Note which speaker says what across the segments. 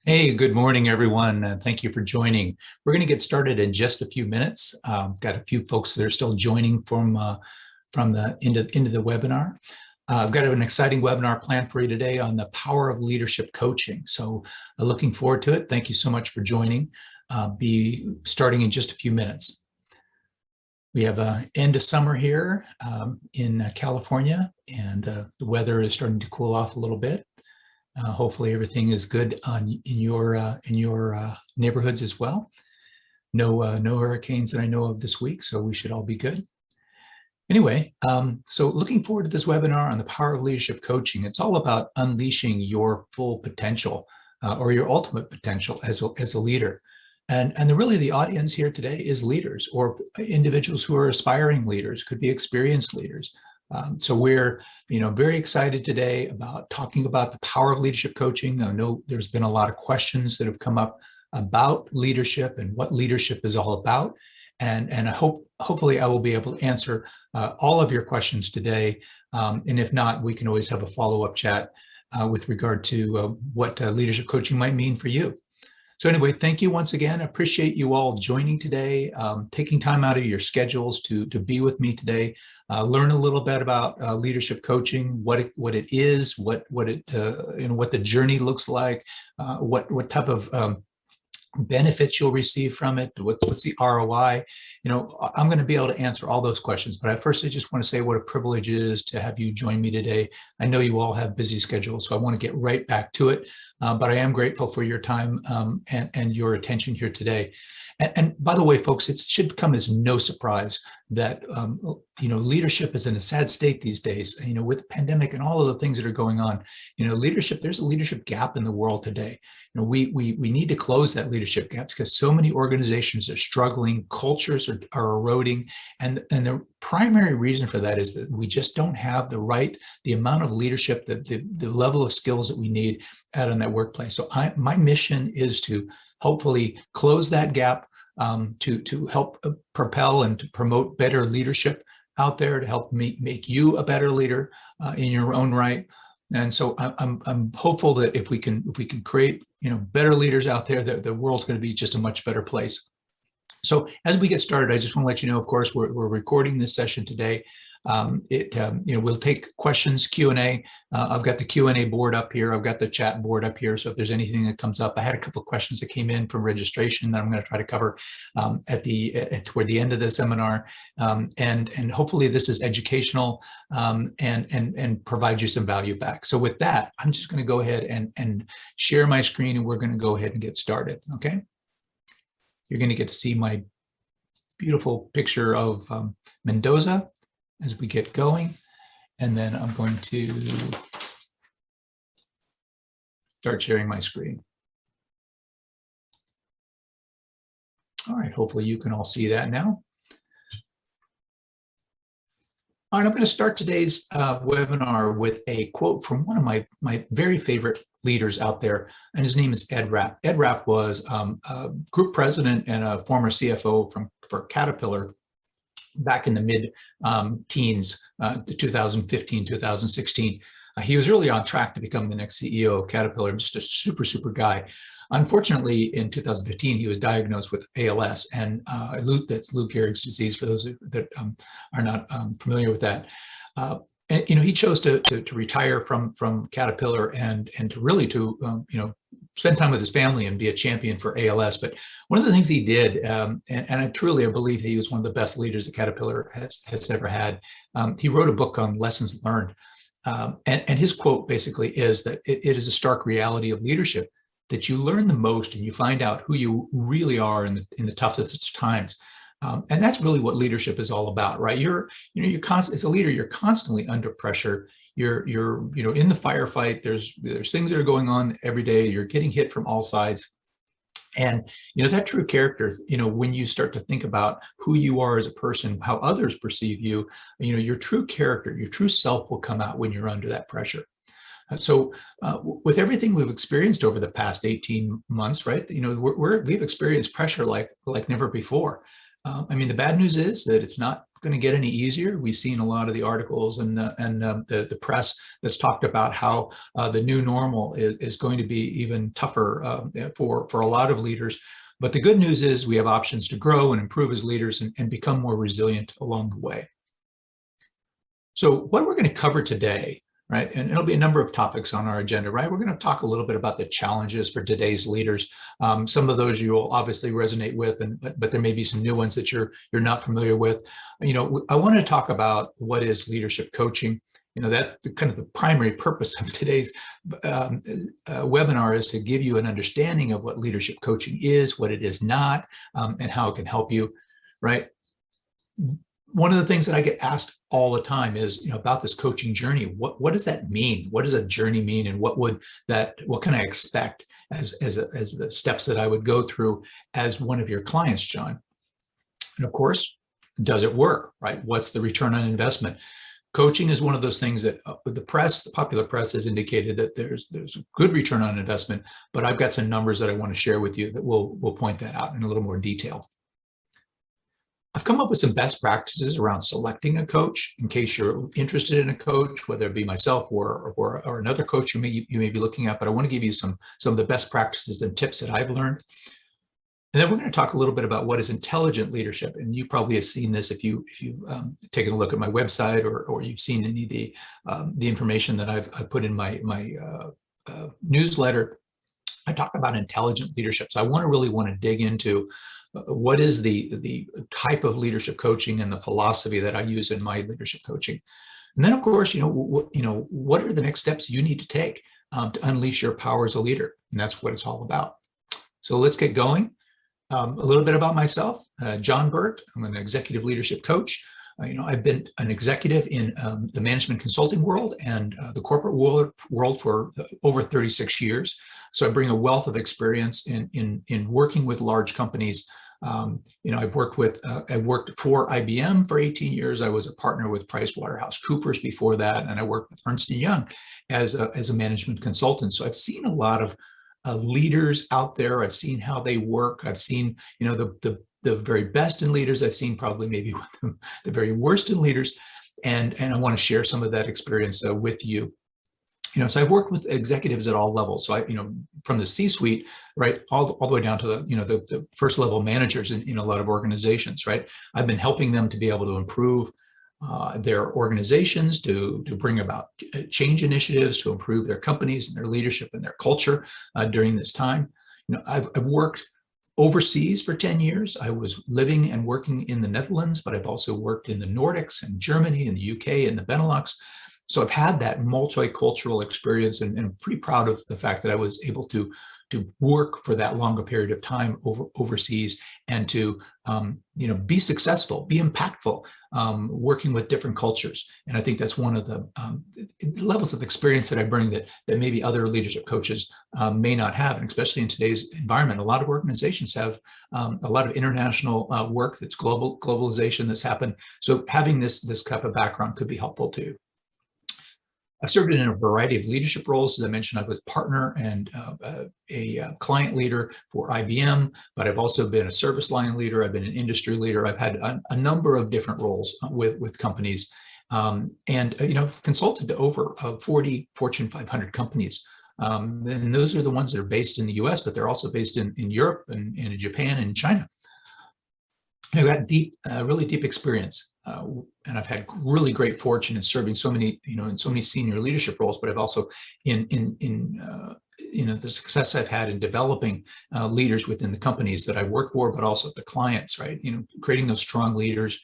Speaker 1: Hey, good morning, everyone. Thank you for joining. We're going to get started in just a few minutes. Got a few folks that are still joining from the into the webinar. I've got an exciting webinar planned for you today on the power of leadership coaching. So looking forward to it. Thank you so much for joining. Be starting in just a few minutes. We have an end of summer here in California, and the weather is starting to cool off a little bit. Hopefully everything is good in your neighborhoods as well. No hurricanes that I know of this week, so we should all be good. Anyway, so looking forward to this webinar on the power of leadership coaching. It's all about unleashing your full potential or your ultimate potential as a leader. And really the audience here today is leaders or individuals who are aspiring leaders, could be experienced leaders. So we're, very excited today about talking about the power of leadership coaching. I know there's been a lot of questions that have come up about leadership and what leadership is all about. And I hopefully I will be able to answer all of your questions today. And if not, we can always have a follow-up chat with regard to what leadership coaching might mean for you. So anyway, thank you once again. I appreciate you all joining today, taking time out of your schedules to be with me today. Learn a little bit about leadership coaching, what it is, what the journey looks like, what type of benefits you'll receive from it, what's the ROI. I'm going to be able to answer all those questions, but first I just want to say what a privilege it is to have you join me today. I know you all have busy schedules, so I want to get right back to it, but I am grateful for your time and your attention here today. And by the way, folks, it should come as no surprise that leadership is in a sad state these days. With the pandemic and all of the things that are going on, there's a leadership gap in the world today. We need to close that leadership gap because so many organizations are struggling, cultures are eroding, and the primary reason for that is that we just don't have the amount of leadership, the level of skills that we need out in that workplace. So my mission is to hopefully close that gap, to help propel and to promote better leadership out there, to help make you a better leader in your own right. And so I'm hopeful that if we can create better leaders out there, that the world's going to be just a much better place. So as we get started, I just want to let you know, of course, we're recording this session today. We'll take questions, Q&A. I've got the Q&A board up here. I've got the chat board up here. So if there's anything that comes up, I had a couple of questions that came in from registration that I'm going to try to cover toward the end of the seminar. And hopefully this is educational and provide you some value back. So with that, I'm just going to go ahead and share my screen, and we're going to go ahead and get started. Okay. You're going to get to see my beautiful picture of Mendoza as we get going, and then I'm going to start sharing my screen. All right, hopefully you can all see that now. All right, I'm going to start today's webinar with a quote from one of my very favorite leaders out there, and his name is Ed Rapp. Ed Rapp was a group president and a former CFO for Caterpillar back in the mid-teens, 2015, 2016. He was really on track to become the next CEO of Caterpillar, just a super, super guy. Unfortunately, in 2015, he was diagnosed with ALS, and that's Lou Gehrig's disease, for those that are not familiar with that. And he chose to retire from Caterpillar and to really spend time with his family and be a champion for ALS. But one of the things he did, and I truly believe he was one of the best leaders that Caterpillar has ever had. He wrote a book on lessons learned, and his quote basically is that it is a stark reality of leadership that you learn the most and you find out who you really are in the toughest times. And that's really what leadership is all about, right? As a leader, you're constantly under pressure. you're in the firefight. There's things that are going on every day. You're getting hit from all sides. And, that true character, when you start to think about who you are as a person, how others perceive you, your true character, your true self will come out when you're under that pressure. So with everything we've experienced over the past 18 months, right, we've experienced pressure like never before. The bad news is that it's not going to get any easier. We've seen a lot of the articles and the press that's talked about how the new normal is going to be even tougher for a lot of leaders. But the good news is we have options to grow and improve as leaders and become more resilient along the way. So what we're going to cover today, right, and it'll be a number of topics on our agenda, right? We're going to talk a little bit about the challenges for today's leaders. Some of those you will obviously resonate with, but there may be some new ones that you're not familiar with. I want to talk about what is leadership coaching. That's kind of the primary purpose of today's webinar, is to give you an understanding of what leadership coaching is, what it is not, and how it can help you, right? One of the things that I get asked all the time is, about this coaching journey. What does that mean? What does a journey mean? And what can I expect as the steps that I would go through as one of your clients, John? And of course, does it work, right? What's the return on investment? Coaching is one of those things that the popular press has indicated that there's a good return on investment, but I've got some numbers that I want to share with you that will point that out in a little more detail. I've come up with some best practices around selecting a coach in case you're interested in a coach, whether it be myself or another coach you may be looking at. But I want to give you some of the best practices and tips that I've learned. And then we're going to talk a little bit about what is intelligent leadership. And you probably have seen this if you've taken a look at my website or you've seen any of the information that I've put in my newsletter. I talk about intelligent leadership. So I really want to dig into what is the type of leadership coaching and the philosophy that I use in my leadership coaching. And then, of course, what are the next steps you need to take to unleash your power as a leader? And that's what it's all about. So let's get going. A little bit about myself, John Burt. I'm an executive leadership coach. I've been an executive in the management consulting world and the corporate world for over 36 years. So I bring a wealth of experience in working with large companies. I've worked for IBM for 18 years. I was a partner with PricewaterhouseCoopers before that, and I worked with Ernst & Young as a management consultant. So I've seen a lot of leaders out there. I've seen how they work. I've seen, the very best in leaders. I've seen probably maybe the very worst in leaders, and I want to share some of that experience with you. So I've worked with executives at all levels. So from the C-suite, right, all the way down to the first level managers in a lot of organizations, right. I've been helping them to be able to improve their organizations, to bring about change initiatives, to improve their companies and their leadership and their culture during this time. I've worked overseas for 10 years. I was living and working in the Netherlands, but I've also worked in the Nordics and Germany and the UK and the Benelux. So I've had that multicultural experience, and I'm pretty proud of the fact that I was able to work for that longer period of time overseas and to be successful, be impactful, working with different cultures. And I think that's one of the levels of experience that I bring that maybe other leadership coaches may not have. And especially in today's environment, a lot of organizations have a lot of international work that's globalization that's happened. So having this type of background could be helpful too. I've served in a variety of leadership roles. As I mentioned, I was partner and a client leader for IBM, but I've also been a service line leader. I've been an industry leader. I've had a number of different roles with companies, and consulted to over 40 Fortune 500 companies. And those are the ones that are based in the US, but they're also based in Europe and in Japan and China. I've got really deep experience, and I've had really great fortune in serving so many, in so many senior leadership roles. But I've also in the success I've had in developing leaders within the companies that I work for, but also the clients, right? Creating those strong leaders,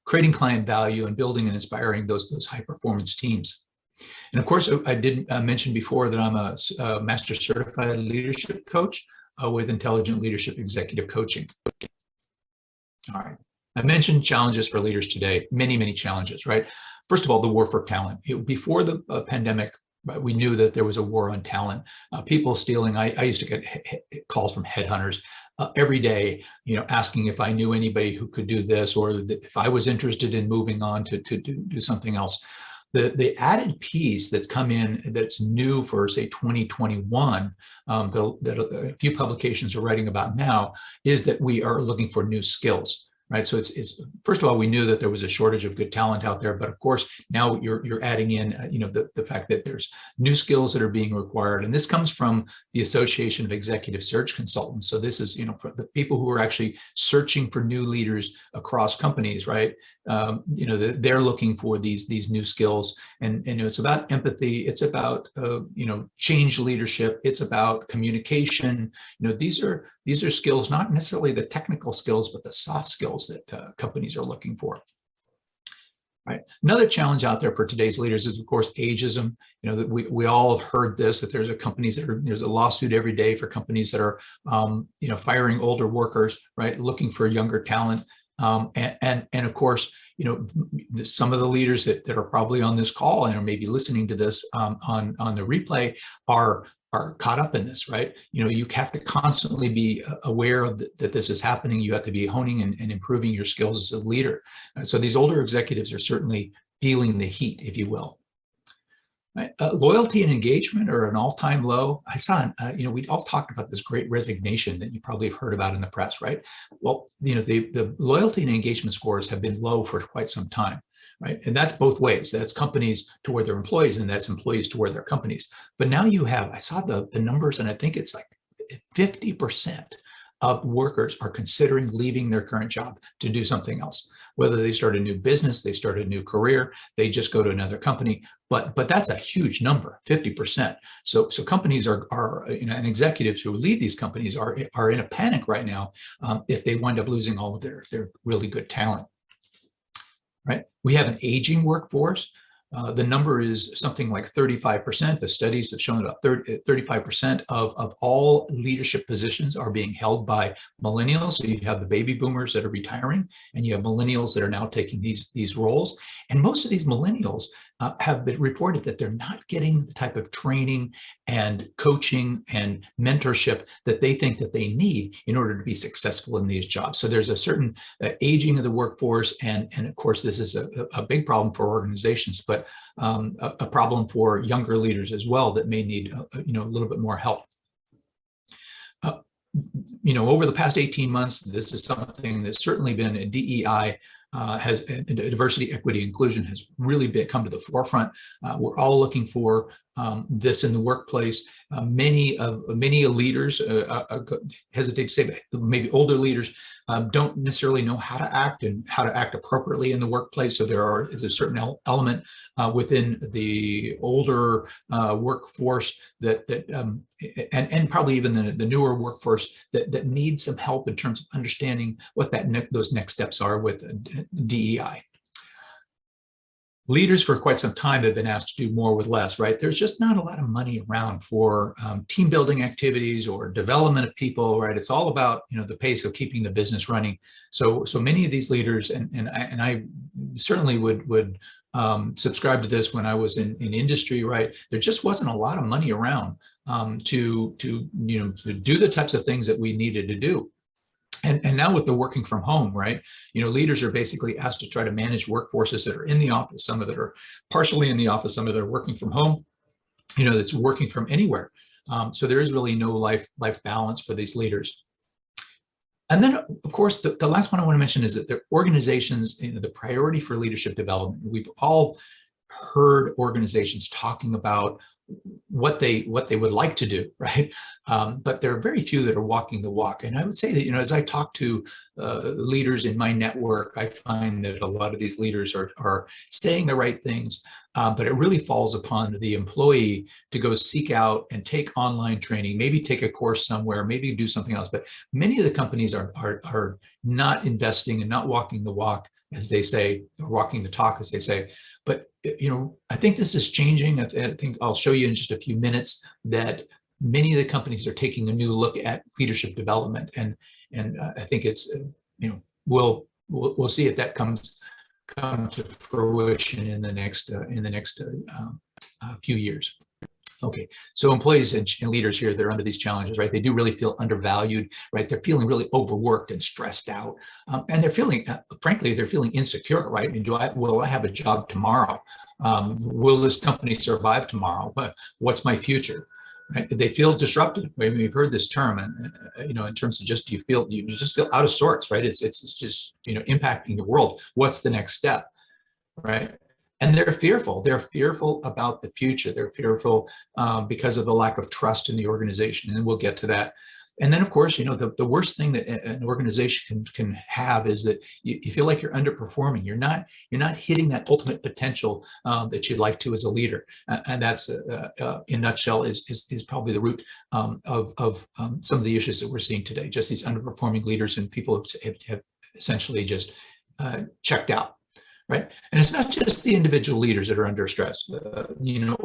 Speaker 1: creating client value, and building and inspiring those high performance teams. And of course, I did mention before that I'm a master certified leadership coach with Intelligent Leadership Executive Coaching. All right. I mentioned challenges for leaders today, many, many challenges, right? First of all, the war for talent. Before the pandemic, right, we knew that there was a war on talent. People stealing. I used to get calls from headhunters every day, asking if I knew anybody who could do this, or if I was interested in moving on to do something else. The added piece that's come in that's new for, say, 2021, that a few publications are writing about now, is that we are looking for new skills. Right. So it's first of all, we knew that there was a shortage of good talent out there, but of course now you're adding in, the fact that there's new skills that are being required, and this comes from the Association of Executive Search Consultants. So this is, for the people who are actually searching for new leaders across companies, right? They're looking for these new skills, and it's about empathy, it's about change leadership, it's about communication. These are skills, not necessarily the technical skills, but the soft skills that companies are looking for. Right. Another challenge out there for today's leaders is, of course, ageism. We all have heard this, that there's a lawsuit every day for companies that are, firing older workers, right, looking for younger talent. And of course, some of the leaders that are probably on this call and are maybe listening to this on the replay are caught up in this, right? You have to constantly be aware of that this is happening. You have to be honing and improving your skills as a leader. So these older executives are certainly feeling the heat, if you will. Right? Loyalty and engagement are an all-time low. I saw, we all talked about this great resignation that you probably have heard about in the press, right? Well, the loyalty and engagement scores have been low for quite some time. Right. And that's both ways. That's companies toward their employees, and that's employees toward their companies. But now I saw the numbers, and I think it's like 50% of workers are considering leaving their current job to do something else. Whether they start a new business, they start a new career, they just go to another company. But that's a huge number, 50%. So companies are and executives who lead these companies are in a panic right now if they wind up losing all of their really good talent. Right? We have an aging workforce. The number is something like 35%. The studies have shown about 35% of all leadership positions are being held by millennials. So you have the baby boomers that are retiring, and you have millennials that are now taking these roles. And most of these millennials have been reported that they're not getting the type of training and coaching and mentorship that they think that they need in order to be successful in these jobs. So there's a certain aging of the workforce, and of course this is a big problem for organizations, but a problem for younger leaders as well that may need a little bit more help. Over the past 18 months, this is something that's certainly been a DEI. Diversity, equity, inclusion has really come to the forefront. We're all looking for this in the workplace. Many leaders, hesitate to say, but maybe older leaders don't necessarily know how to act and how to act appropriately in the workplace. So there's a certain element within the older workforce and probably even the newer workforce that needs some help in terms of understanding what those next steps are with DEI. Leaders for quite some time have been asked to do more with less, right? There's just not a lot of money around for team building activities or development of people, right? It's all about, the pace of keeping the business running. So many of these leaders, and I certainly would subscribe to this when I was in industry, right? There just wasn't a lot of money around to do the types of things that we needed to do. And now with the working from home, right? Leaders are basically asked to try to manage workforces that are in the office, some of that are partially in the office, some of that are working from home, that's working from anywhere. So there is really no life balance for these leaders. And then, of course, the last one I want to mention is that the organizations, the priority for leadership development. We've all heard organizations talking about what they would like to do, right? But there are very few that are walking the walk. And I would say that, as I talk to leaders in my network, I find that a lot of these leaders are saying the right things, but it really falls upon the employee to go seek out and take online training, maybe take a course somewhere, maybe do something else. But many of the companies are not investing and not walking the walk, as they say, or walking the talk, as they say. But, I think this is changing. I think I'll show you in just a few minutes that many of the companies are taking a new look at leadership development. And I think it's, we'll see if that comes come to fruition in the next few years. Okay, so employees and leaders here, they're under these challenges, right? They do really feel undervalued, right? They're feeling really overworked and stressed out, and they're feeling, frankly, they're feeling insecure, right? And will I have a job tomorrow? Will this company survive tomorrow? But what's my future? Right? They feel disrupted. I mean, we've heard this term, and in terms of just you just feel out of sorts, right? It's just impacting the world. What's the next step, right? And they're fearful. They're fearful about the future. They're fearful because of the lack of trust in the organization, and we'll get to that. And then, of course, the worst thing that an organization can have is that you feel like you're underperforming. You're not hitting that ultimate potential that you'd like to as a leader, and that's in a nutshell is probably the root of some of the issues that we're seeing today. Just these underperforming leaders and people have essentially just checked out. Right, and it's not just the individual leaders that are under stress.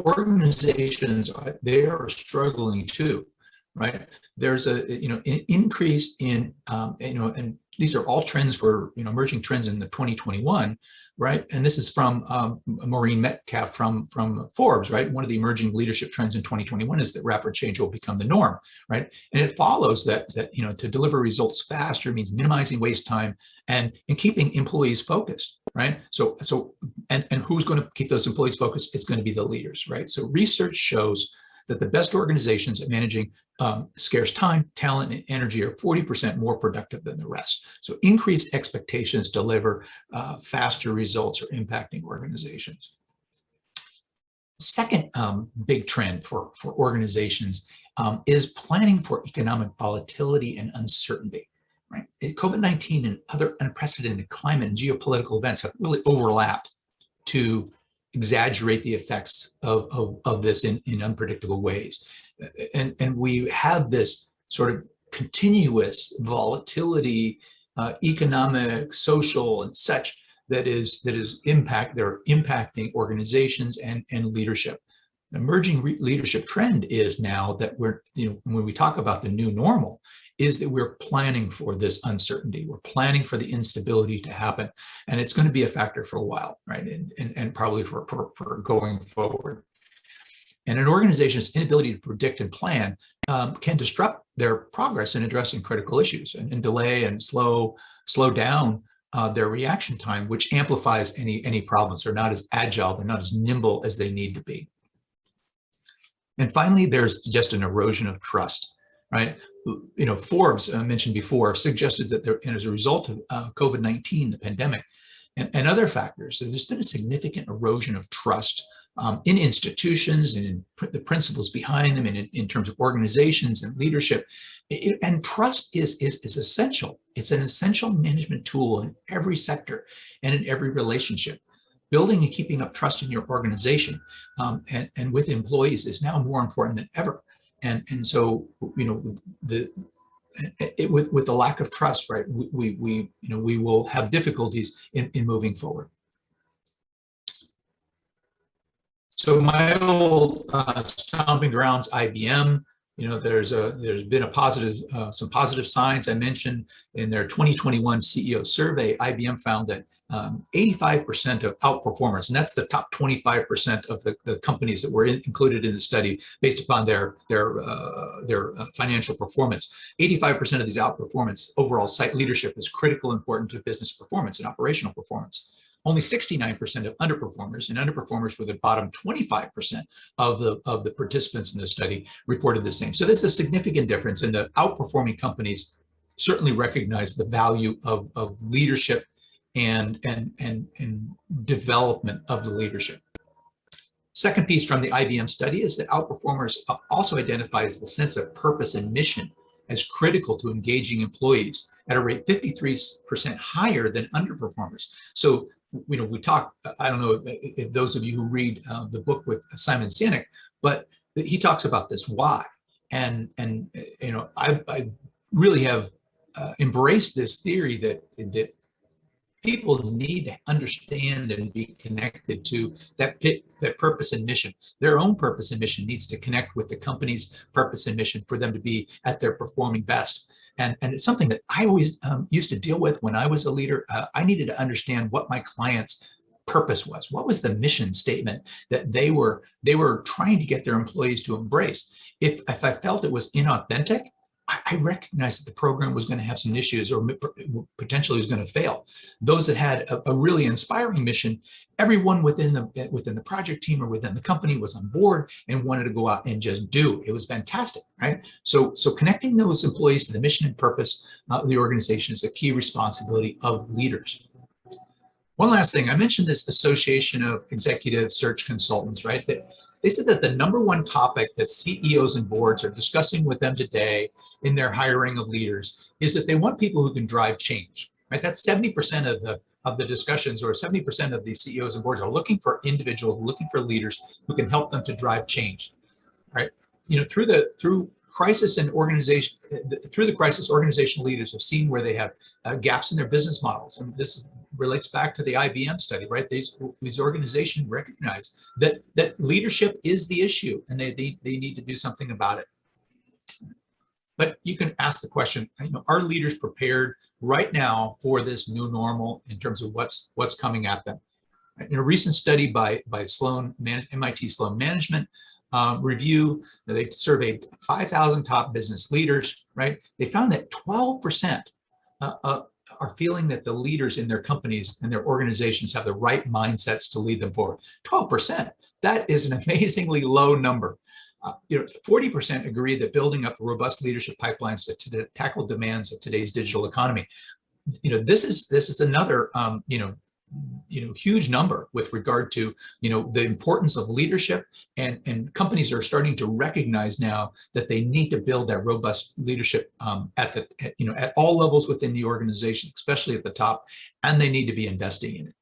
Speaker 1: Organizations they are struggling too. Right, there's an increase in and these are all trends for emerging trends in the 2021. Right, and this is from Maureen Metcalf from Forbes. Right, one of the emerging leadership trends in 2021 is that rapid change will become the norm. Right, and it follows that to deliver results faster means minimizing waste time and keeping employees focused. Right, so and who's going to keep those employees focused? It's going to be the leaders. Right, so research shows that the best organizations at managing scarce time, talent, and energy are 40% more productive than the rest. So increased expectations deliver faster results or impacting organizations. Second big trend for organizations is planning for economic volatility and uncertainty. Right? COVID-19 and other unprecedented climate and geopolitical events have really overlapped to exaggerate the effects of this in unpredictable ways. And we have this sort of continuous volatility, economic, social, and such that is impacting organizations and leadership. Emerging leadership trend is now that we're, when we talk about the new normal, is that we're planning for this uncertainty. We're planning for the instability to happen, and it's going to be a factor for a while, right? And probably for going forward. And an organization's inability to predict and plan can disrupt their progress in addressing critical issues and delay and slow down their reaction time, which amplifies any problems. They're not as agile, they're not as nimble as they need to be. And finally, there's just an erosion of trust, right? Forbes mentioned before suggested that there, and as a result of COVID-19, the pandemic, and other factors, there's been a significant erosion of trust in institutions and in the principles behind them, and in terms of organizations and leadership. And trust is essential. It's an essential management tool in every sector and in every relationship. Building and keeping up trust in your organization and with employees is now more important than ever. And so, with the lack of trust, right, we will have difficulties in moving forward. So my old stomping grounds, IBM, there's been some positive signs. I mentioned in their 2021 CEO survey, IBM found that 85% of outperformers, and that's the top 25% of the companies that were included in the study based upon their financial performance. 85% of these outperformance, overall site leadership is critical important to business performance and operational performance. Only 69% of underperformers, and underperformers were the bottom 25% of the participants in the study, reported the same. So there's a significant difference, and the outperforming companies certainly recognize the value of leadership and development of the leadership. Second piece from the IBM study is that outperformers also identifies the sense of purpose and mission as critical to engaging employees at a rate 53% higher than underperformers. So, we talk, I don't know if those of you who read the book with Simon Sinek, but he talks about this why. And I really have embraced this theory that People need to understand and be connected to that purpose and mission. Their own purpose and mission needs to connect with the company's purpose and mission for them to be at their performing best. And it's something that I always used to deal with when I was a leader. I needed to understand what my clients' purpose was. What was the mission statement that they were trying to get their employees to embrace? If I felt it was inauthentic, I recognized that the program was going to have some issues or potentially was going to fail. Those that had a really inspiring mission, everyone within the project team or within the company was on board and wanted to go out and just do. It was fantastic, right? So connecting those employees to the mission and purpose of the organization is a key responsibility of leaders. One last thing, I mentioned this Association of Executive Search Consultants, right? That they said that the number one topic that CEOs and boards are discussing with them today in their hiring of leaders is that they want people who can drive change, right? That's 70% of the discussions, or 70% of the CEOs and boards are looking for individuals, looking for leaders who can help them to drive change, right? Through crisis and organization, through the crisis, organizational leaders have seen where they have gaps in their business models, and this relates back to the IBM study, right? These organizations recognize that leadership is the issue, and they need to do something about it. But you can ask the question, are leaders prepared right now for this new normal in terms of what's coming at them? In a recent study by MIT Sloan Management review, they surveyed 5,000 top business leaders, right? They found that 12% are feeling that the leaders in their companies and their organizations have the right mindsets to lead them forward. 12%, that is an amazingly low number. 40% agree that building up robust leadership pipelines to tackle demands of today's digital economy. This is another huge number with regard to the importance of leadership, and companies are starting to recognize now that they need to build that robust leadership at all levels within the organization, especially at the top, and they need to be investing in it.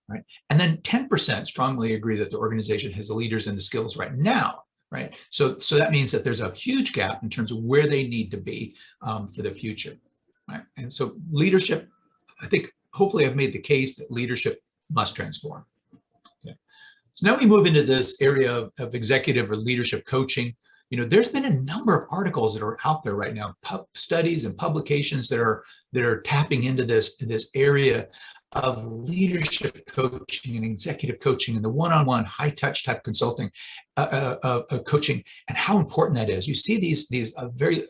Speaker 1: Right. And then 10% strongly agree that the organization has the leaders and the skills right now, right? So that means that there's a huge gap in terms of where they need to be for the future, right? And so leadership, I think, hopefully I've made the case that leadership must transform. Okay. So now we move into this area of executive or leadership coaching. There's been a number of articles that are out there right now, studies and publications that are tapping into this area of leadership coaching and executive coaching and the one-on-one high-touch type consulting coaching, and how important that is. You see these very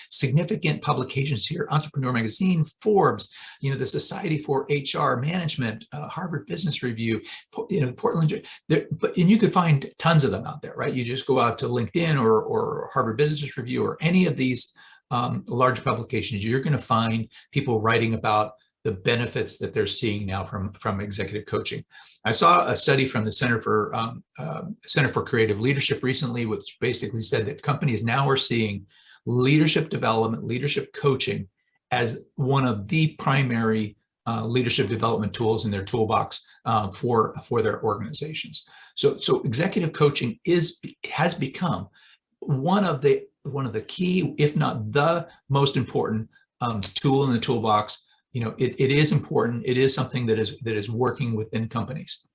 Speaker 1: significant publications here: Entrepreneur Magazine, Forbes, the Society for HR Management, Harvard Business Review, Portland. And you could find tons of them out there, right? You just go out to LinkedIn or Harvard Business Review or any of these large publications. You're going to find people writing about the benefits that they're seeing now from executive coaching. I saw a study from the Center for Creative Leadership recently, which basically said that companies now are seeing leadership development, leadership coaching as one of the primary leadership development tools in their toolbox for their organizations. So executive coaching has become one of the key, if not the most important tool in the toolbox. It is important. It is something that is working within companies.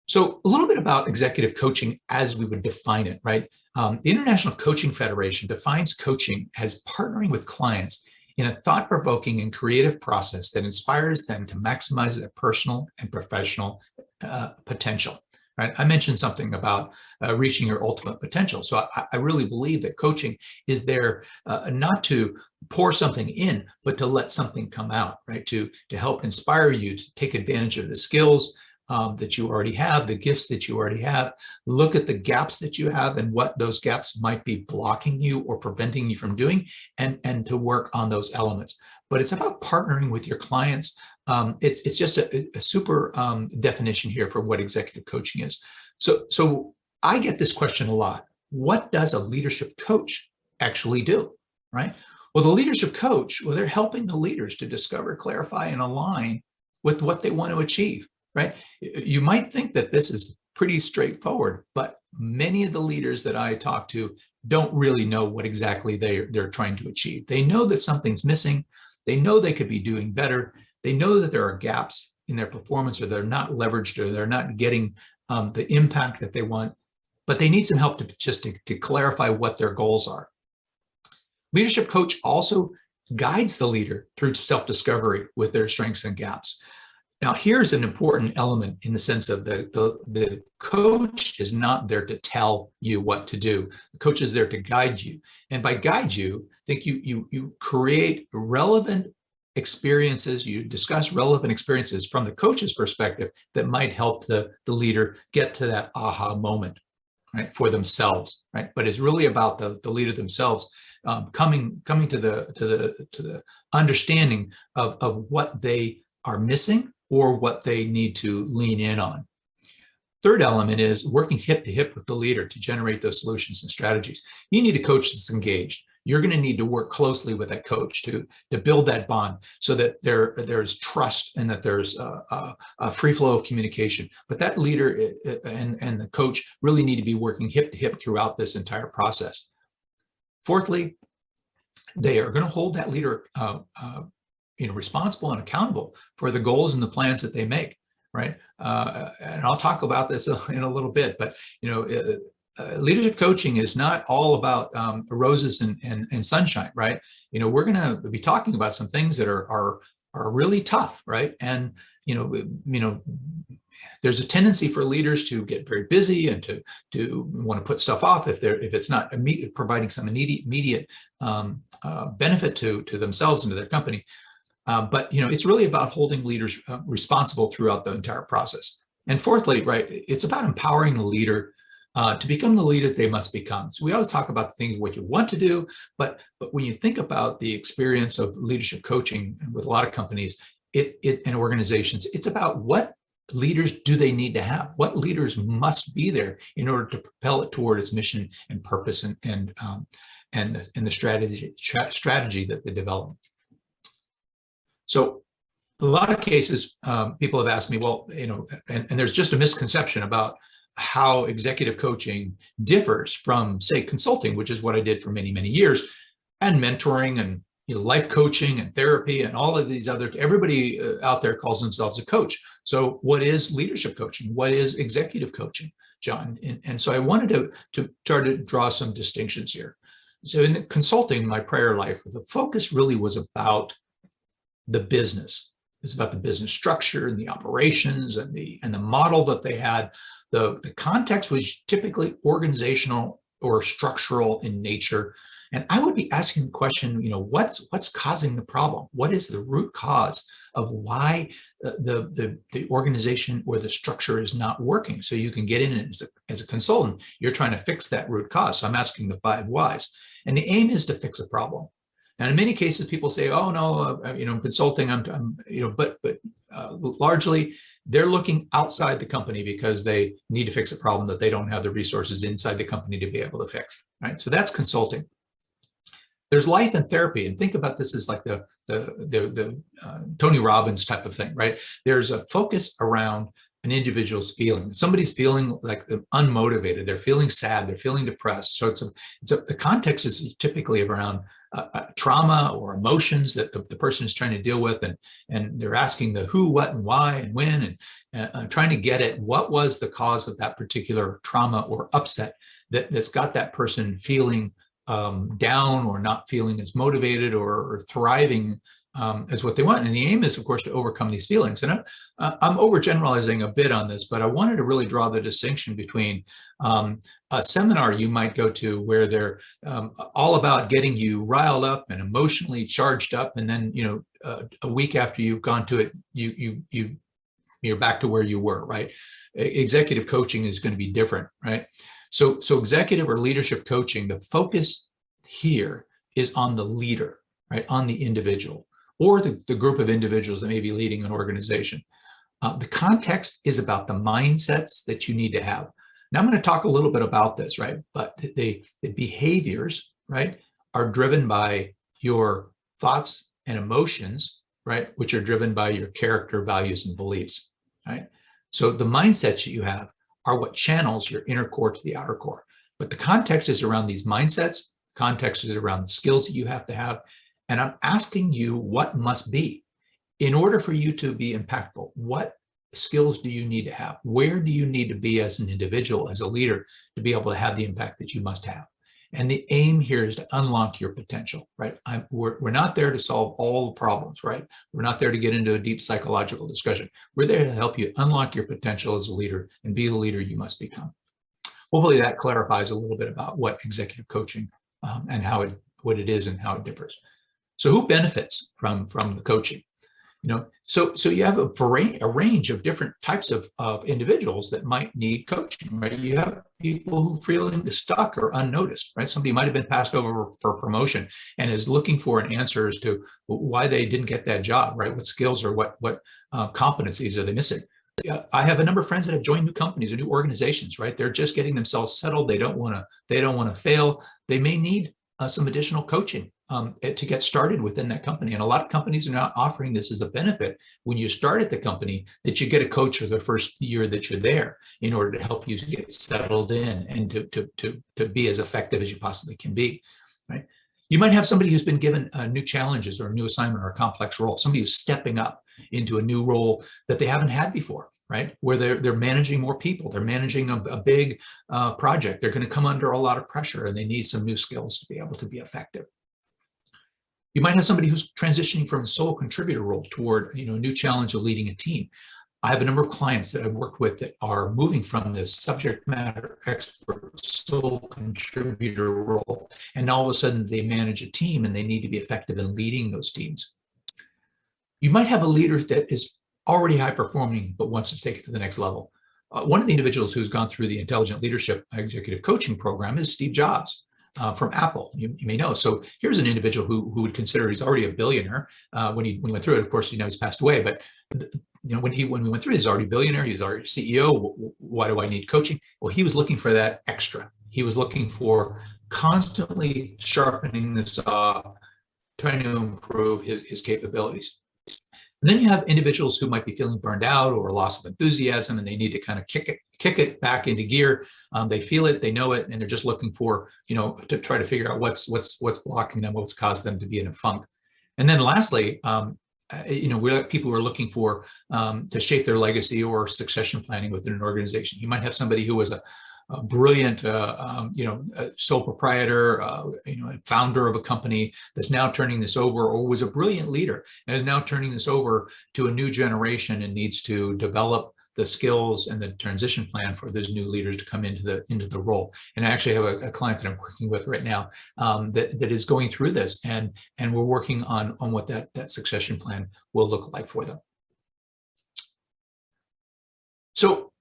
Speaker 1: So a little bit about executive coaching as we would define it, right? The International Coaching Federation defines coaching as partnering with clients in a thought-provoking and creative process that inspires them to maximize their personal and professional potential. Right? I mentioned something about reaching your ultimate potential. So I really believe that coaching is there not to pour something in, but to let something come out, right? To help inspire you to take advantage of the skills that you already have, the gifts that you already have. Look at the gaps that you have and what those gaps might be blocking you or preventing you from doing, and to work on those elements. But it's about partnering with your clients. It's just a super definition here for what executive coaching is. So I get this question a lot. What does a leadership coach actually do, right? Well, the leadership coach, they're helping the leaders to discover, clarify, and align with what they want to achieve, right? You might think that this is pretty straightforward, but many of the leaders that I talk to don't really know what exactly they're trying to achieve. They know that something's missing. They know they could be doing better. They know that there are gaps in their performance, or they're not leveraged, or they're not getting the impact that they want, but they need some help to clarify what their goals are. Leadership coach also guides the leader through self-discovery with their strengths and gaps. Now, here's an important element in the sense of the coach is not there to tell you what to do. The coach is there to guide you. And by guide you, I think you create relevant experiences, you discuss relevant experiences from the coach's perspective that might help the leader get to that aha moment, right, for themselves, right? But it's really about the leader themselves coming to the understanding of what they are missing or what they need to lean in on. Third element is working hip to hip with the leader to generate those solutions and strategies. You need a coach that's engaged. You're going to need to work closely with that coach to build that bond so that there's trust and that there's a free flow of communication. But that leader and the coach really need to be working hip to hip throughout this entire process. Fourthly, they are going to hold that leader responsible and accountable for the goals and the plans that they make, right? And I'll talk about this in a little bit, but leadership coaching is not all about roses and sunshine, right? We're going to be talking about some things that are really tough, right? And there's a tendency for leaders to get very busy and to want to put stuff off if it's not providing some immediate benefit to themselves and to their company. But it's really about holding leaders responsible throughout the entire process. And fourthly, right, it's about empowering the leader to become the leader they must become. So we always talk about the things what you want to do, but when you think about the experience of leadership coaching with a lot of companies, and organizations, it's about what leaders do they need to have? What leaders must be there in order to propel it toward its mission and purpose and the strategy that they develop. So a lot of cases, people have asked me, well, and there's just a misconception about how executive coaching differs from, say, consulting, which is what I did for many, many years, and mentoring and life coaching and therapy and all of these other, everybody out there calls themselves a coach. So what is leadership coaching? What is executive coaching, John? And so I wanted to try to draw some distinctions here. So in consulting, my prior life, the focus really was about the business. It's about the business structure and the operations and the model that they had. The context was typically organizational or structural in nature. And I would be asking the question, what's causing the problem? What is the root cause of why the organization or the structure is not working? So you can get in as a consultant, you're trying to fix that root cause. So I'm asking the 5 whys. And the aim is to fix a problem. And in many cases, people say, "Oh no, consulting." But largely, they're looking outside the company because they need to fix a problem that they don't have the resources inside the company to be able to fix. Right. So that's consulting. There's life and therapy, and think about this as like the Tony Robbins type of thing, right? There's a focus around an individual's feeling. Somebody's feeling like unmotivated. They're feeling sad. They're feeling depressed. So the context is typically around trauma or emotions that the person is trying to deal with, and they're asking the who, what, and why, and when, and trying to get at what was the cause of that particular trauma or upset that's got that person feeling down or not feeling as motivated or thriving as what they want. And the aim is, of course, to overcome these feelings. And I'm overgeneralizing a bit on this, but I wanted to really draw the distinction between a seminar you might go to where they're all about getting you riled up and emotionally charged up, and then a week after you've gone to it, you're back to where you were, right? Executive coaching is going to be different, right? So executive or leadership coaching, the focus here is on the leader, right? On the individual or the group of individuals that may be leading an organization. The context is about the mindsets that you need to have. Now I'm going to talk a little bit about this, right? But the behaviors, right, are driven by your thoughts and emotions, right, which are driven by your character, values, and beliefs, right? So the mindsets that you have are what channels your inner core to the outer core. But the context is around these mindsets, context is around the skills that you have to have, And I'm asking you what must be in order for you to be impactful. What skills do you need to have? Where do you need to be as an individual, as a leader, to be able to have the impact that you must have? And the aim here is to unlock your potential, right? We're not there to solve all the problems, right? We're not there to get into a deep psychological discussion. We're there to help you unlock your potential as a leader and be the leader you must become. Hopefully that clarifies a little bit about what executive coaching and what it is and how it differs. So who benefits from the coaching? So you have a range of different types of individuals that might need coaching, right? You have people who feel stuck or unnoticed, right? Somebody might have been passed over for promotion and is looking for an answer as to why they didn't get that job, right? What skills or what competencies are they missing? I have a number of friends that have joined new companies or new organizations, right? They're just getting themselves settled. They don't want to fail. They may need some additional coaching to get started within that company. And a lot of companies are now offering this as a benefit when you start at the company, that you get a coach for the first year that you're there in order to help you get settled in and to be as effective as you possibly can be, right? You might have somebody who's been given new challenges or a new assignment or a complex role, somebody who's stepping up into a new role that they haven't had before, right? Where they're managing more people, they're managing a big project, they're going to come under a lot of pressure and they need some new skills to be able to be effective. You might have somebody who's transitioning from a sole contributor role toward a new challenge of leading a team. I have a number of clients that I've worked with that are moving from this subject matter expert sole contributor role, and all of a sudden they manage a team and they need to be effective in leading those teams. You might have a leader that is already high performing but wants to take it to the next level. One of the individuals who's gone through the Intelligent Leadership Executive Coaching Program is Steve Jobs. From Apple, you may know. So here's an individual who would consider he's already a billionaire. When he went through it, of course, he's passed away. But when we went through it, he's already a billionaire. He's already CEO. Why do I need coaching? Well, he was looking for that extra. He was looking for constantly sharpening the saw, trying to improve his capabilities. And then you have individuals who might be feeling burned out or loss of enthusiasm, and they need to kind of kick it back into gear. They feel it, they know it, and they're just looking for, to try to figure out what's blocking them, what's caused them to be in a funk. And then lastly, we have people who are looking for to shape their legacy or succession planning within an organization. You might have somebody who was a brilliant, sole proprietor, founder of a company that's now turning this over, or was a brilliant leader and is now turning this over to a new generation and needs to develop the skills and the transition plan for those new leaders to come into the role. And I actually have a client that I'm working with right now that is going through this, and we're working on what that succession plan will look like for them. So,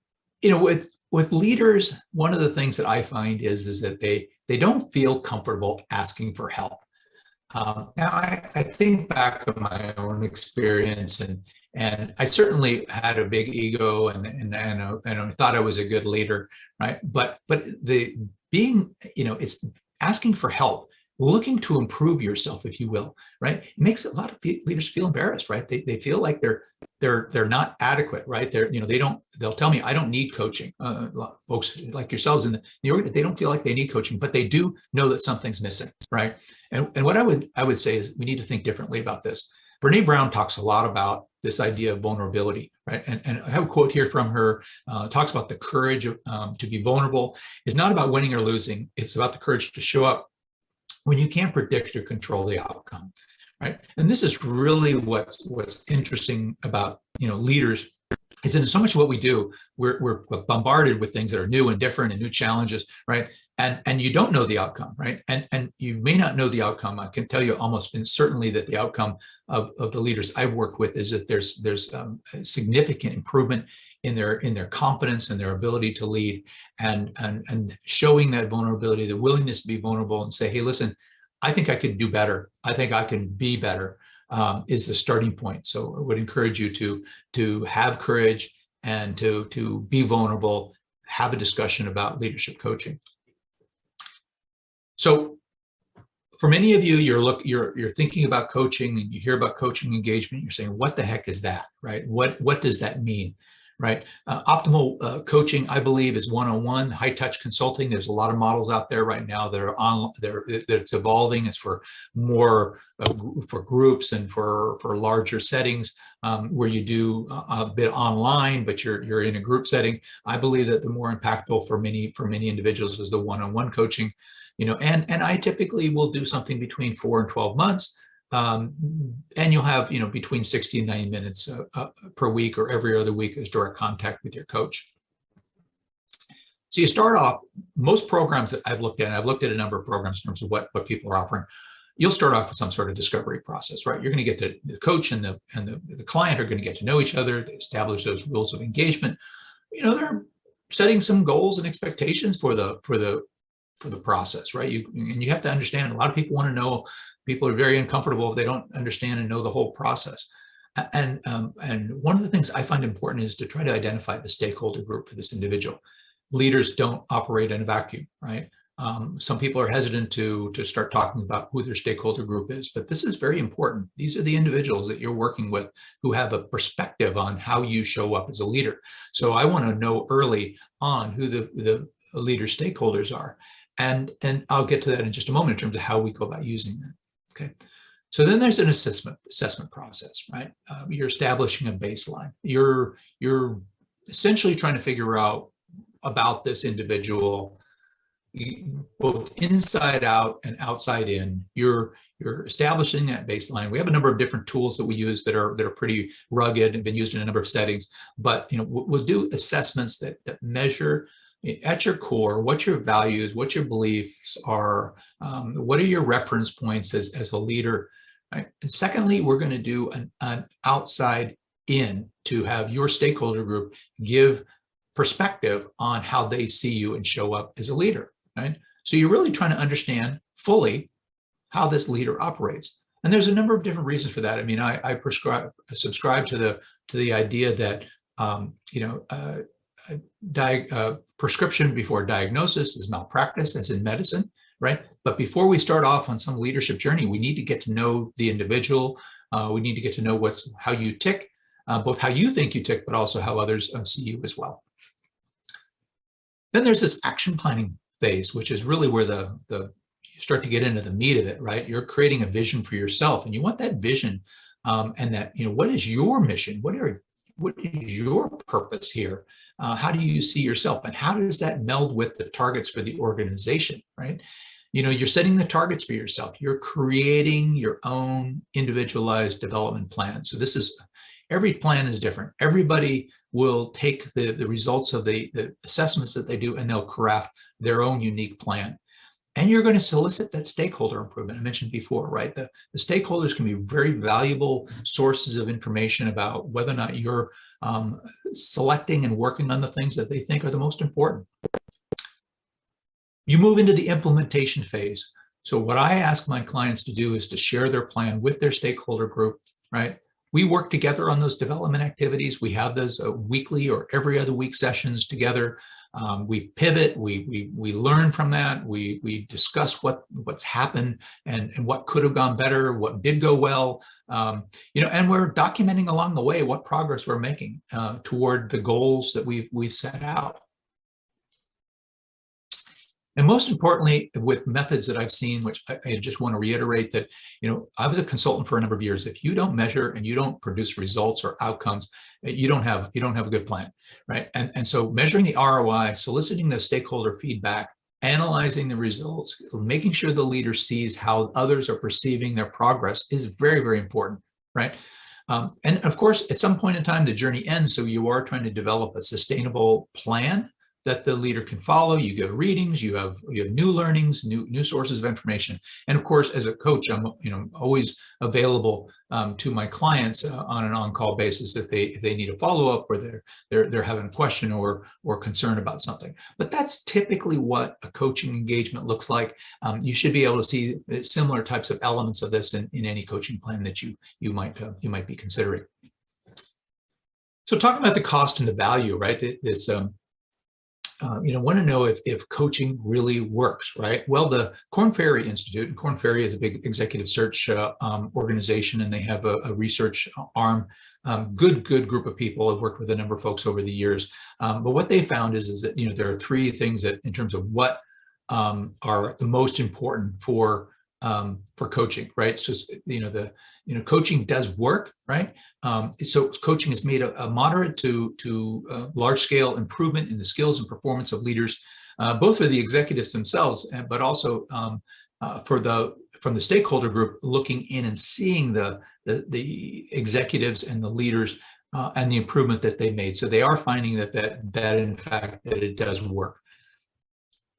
Speaker 1: with leaders, one of the things that I find is that they don't feel comfortable asking for help. Now, I think back to my own experience, and I certainly had a big ego, and I thought I was a good leader, right? But it's asking for help, looking to improve yourself, if you will, right? It makes a lot of leaders feel embarrassed, right? They feel like they're not adequate, right? They'll tell me I don't need coaching. Folks like yourselves in the org, they don't feel like they need coaching, but they do know that something's missing, right? And what I would say is we need to think differently about this. Brene Brown talks a lot about this idea of vulnerability, right? And I have a quote here from her, talks about the courage to be vulnerable. It's not about winning or losing. It's about the courage to show up when you can't predict or control the outcome, right? And this is really what's interesting about leaders, is in so much of what we do, we're bombarded with things that are new and different and new challenges, right? And you don't know the outcome, right? And you may not know the outcome. I can tell you almost certainly that the outcome of the leaders I've worked with is that there's a significant improvement in their confidence and their ability to lead, and showing that vulnerability, the willingness to be vulnerable and say, hey, listen, I think I could do better. I think I can be better, is the starting point. So I would encourage you to have courage and to be vulnerable, have a discussion about leadership coaching. So for many of you, you're thinking about coaching and you hear about coaching engagement, you're saying, what the heck is that, right? What does that mean? right? Optimal coaching, I believe, is one-on-one. High-touch consulting. There's a lot of models out there right now that are on. It's evolving. It's for more for groups and for larger settings where you do a bit online, but you're in a group setting. I believe that the more impactful for many individuals is the one-on-one coaching. And I typically will do something between 4 and 12 months. And you'll have, between 60 and 90 minutes per week or every other week as direct contact with your coach. So you start off, most programs that I've looked at, and I've looked at a number of programs in terms of what people are offering, you'll start off with some sort of discovery process, right? You're going to get the coach and the client are going to get to know each other. They establish those rules of engagement. They're setting some goals and expectations for the process, right? You have to understand, a lot of people want to know. People are very uncomfortable if they don't understand and know the whole process. And one of the things I find important is to try to identify the stakeholder group for this individual. Leaders don't operate in a vacuum, right? Some people are hesitant to start talking about who their stakeholder group is, but this is very important. These are the individuals that you're working with who have a perspective on how you show up as a leader. So I want to know early on who the leader stakeholders are. And I'll get to that in just a moment in terms of how we go about using them. Okay, so then there's an assessment process, right? You're establishing a baseline. You're essentially trying to figure out about this individual, both inside out and outside in. You're establishing that baseline. We have a number of different tools that we use that are pretty rugged and been used in a number of settings. But we'll do assessments that measure at your core what your values, what your beliefs are, what are your reference points as a leader. Right? And secondly, we're going to do an outside in to have your stakeholder group give perspective on how they see you and show up as a leader. Right? So you're really trying to understand fully how this leader operates. And there's a number of different reasons for that. I mean, I subscribe to the idea that prescription before diagnosis is malpractice, as in medicine, right? But before we start off on some leadership journey, we need to get to know the individual. We need to get to know how you tick, both how you think you tick, but also how others see you as well. Then there's this action planning phase, which is really where you start to get into the meat of it, right? You're creating a vision for yourself, and you want that vision and that, what is your mission? What is your purpose here? How do you see yourself, and how does that meld with the targets for the organization, right? You're setting the targets for yourself. You're creating your own individualized development plan. So every plan is different. Everybody will take the results of the assessments that they do, and they'll craft their own unique plan. And you're going to solicit that stakeholder improvement I mentioned before, right? The stakeholders can be very valuable sources of information about whether or not you're selecting and working on the things that they think are the most important. You move into the implementation phase. So what I ask my clients to do is to share their plan with their stakeholder group, right? We work together on those development activities. We have those weekly or every other week sessions together. We pivot, we learn from that, we discuss what's happened and what could have gone better, what did go well, and we're documenting along the way what progress we're making toward the goals that we've set out. And most importantly, with methods that I've seen, which I just want to reiterate that, I was a consultant for a number of years. If you don't measure and you don't produce results or outcomes, you don't have a good plan, right? And so measuring the ROI, soliciting the stakeholder feedback, analyzing the results, making sure the leader sees how others are perceiving their progress is very, very important, right? And of course, at some point in time, the journey ends. So you are trying to develop a sustainable plan that the leader can follow. You give readings, you have new learnings, new sources of information. And of course, as a coach, I'm always available to my clients on an on-call basis if they need a follow-up or they're having a question or concern about something. But that's typically what a coaching engagement looks like. You should be able to see similar types of elements of this in any coaching plan that you might be considering. So talking about the cost and the value, right? Want to know if coaching really works, right? Well, the Korn Ferry Institute, and Korn Ferry is a big executive search organization, and they have a research arm good group of people. I've worked with a number of folks over the years, but what they found is that there are three things that, in terms of what are the most important for coaching, right? So coaching does work, right? So coaching has made a moderate to large scale improvement in the skills and performance of leaders, both for the executives themselves, but also from the stakeholder group looking in and seeing the executives and the leaders and the improvement that they made. So they are finding that in fact that it does work.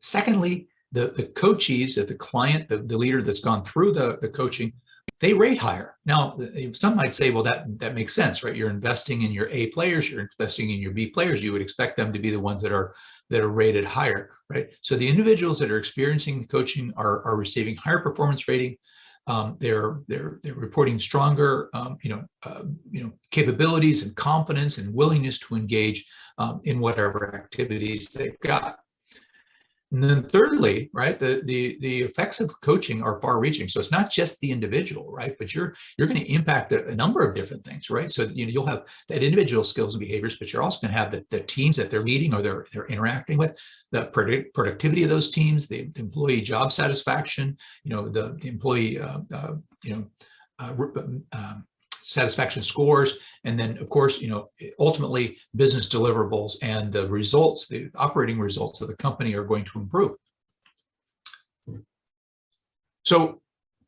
Speaker 1: Secondly, the coachees, the client, the leader that's gone through the coaching, they rate higher. Now, some might say, well, that makes sense, right? You're investing in your A players, you're investing in your B players. You would expect them to be the ones that are rated higher, right? So the individuals that are experiencing the coaching are receiving higher performance rating. They're reporting stronger, capabilities and confidence and willingness to engage in whatever activities they've got. And then thirdly, right, the effects of coaching are far-reaching. So it's not just the individual, right, but you're going to impact a number of different things, right? So you'll have that individual skills and behaviors, but you're also going to have the teams that they're leading or they're interacting with, the productivity of those teams, the employee job satisfaction, the employee satisfaction scores, and then of course ultimately business deliverables and the results, the operating results of the company are going to improve. So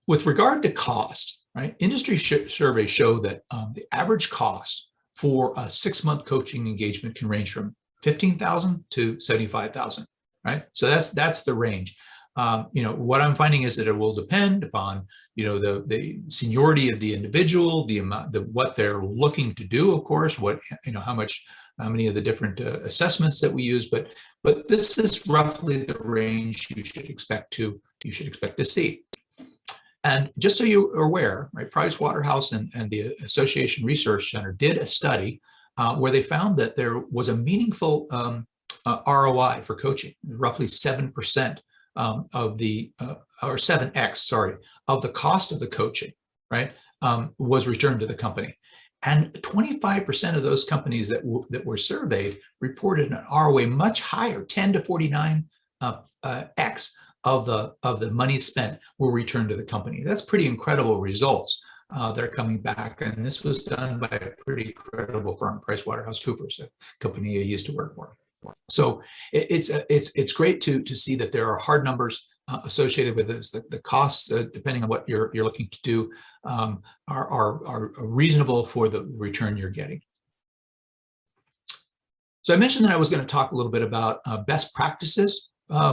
Speaker 1: with regard to cost, right, industry surveys show that the average cost for a 6-month coaching engagement can range from $15,000 to $75,000, right? So that's the range. What I'm finding is that it will depend upon, the seniority of the individual, the amount, what they're looking to do, of course, how many of the different assessments that we use, but this is roughly the range you should expect to see. And just so you are aware, right, Pricewaterhouse and the Association Research Center did a study where they found that there was a meaningful ROI for coaching, roughly 7%. Of the or 7x, sorry, of the cost of the coaching, right, was returned to the company, and 25% of those companies that were surveyed reported an ROI much higher, 10 to 49 x of the money spent were returned to the company. That's pretty incredible results that are coming back, and this was done by a pretty credible firm, PricewaterhouseCoopers, a company I used to work for. So it's great to see that there are hard numbers associated with this. The costs, depending on what you're looking to do, are reasonable for the return you're getting. So I mentioned that I was going to talk a little bit about best practices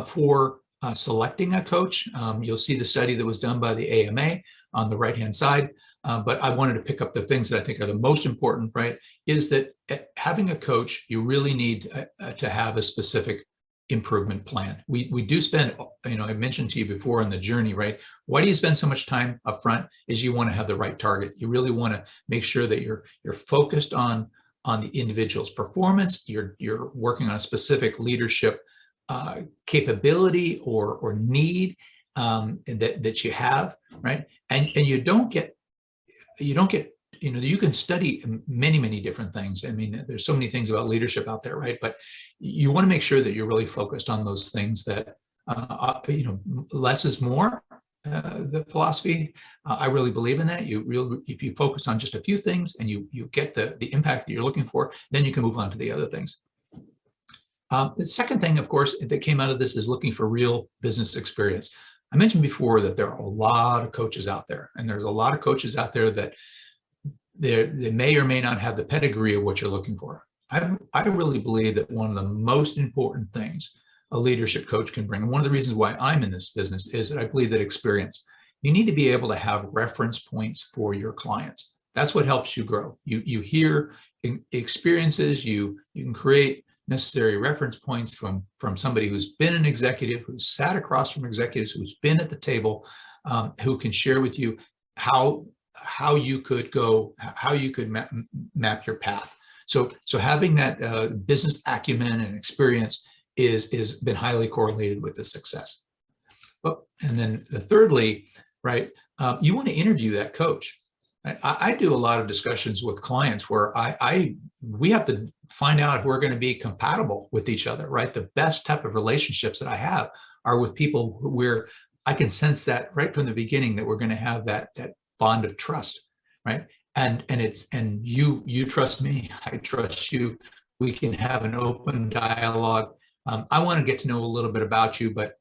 Speaker 1: for selecting a coach. You'll see the study that was done by the AMA on the right-hand side. But I wanted to pick up the things that I think are the most important, right, is that having a coach, you really need to have a specific improvement plan. We do spend, I mentioned to you before in the journey, right, why do you spend so much time up front is you want to have the right target. You really want to make sure that you're focused on the individual's performance. You're working on a specific leadership capability or need that you have, right, and you don't get, you can study many different things. I mean, there's so many things about leadership out there, right? But you want to make sure that you're really focused on those things that, less is more, the philosophy. I really believe in that. If you focus on just a few things and you get the impact that you're looking for, then you can move on to the other things. The second thing, of course, that came out of this is looking for real business experience. I mentioned before that there are a lot of coaches out there, and there's a lot of coaches out there that they may or may not have the pedigree of what you're looking for. I really believe that one of the most important things a leadership coach can bring, and one of the reasons why I'm in this business, is that I believe that experience. You need to be able to have reference points for your clients. That's what helps you grow. You hear experiences, you can create necessary reference points from somebody who's been an executive, who's sat across from executives, who's been at the table, who can share with you how you could map your path. So having that business acumen and experience is been highly correlated with the success. And then thirdly, right, you want to interview that coach. I do a lot of discussions with clients where we have to find out if we're going to be compatible with each other, right? The best type of relationships that I have are with people where I can sense that right from the beginning that we're going to have that bond of trust, right? And you trust me, I trust you. We can have an open dialogue. I want to get to know a little bit about you, but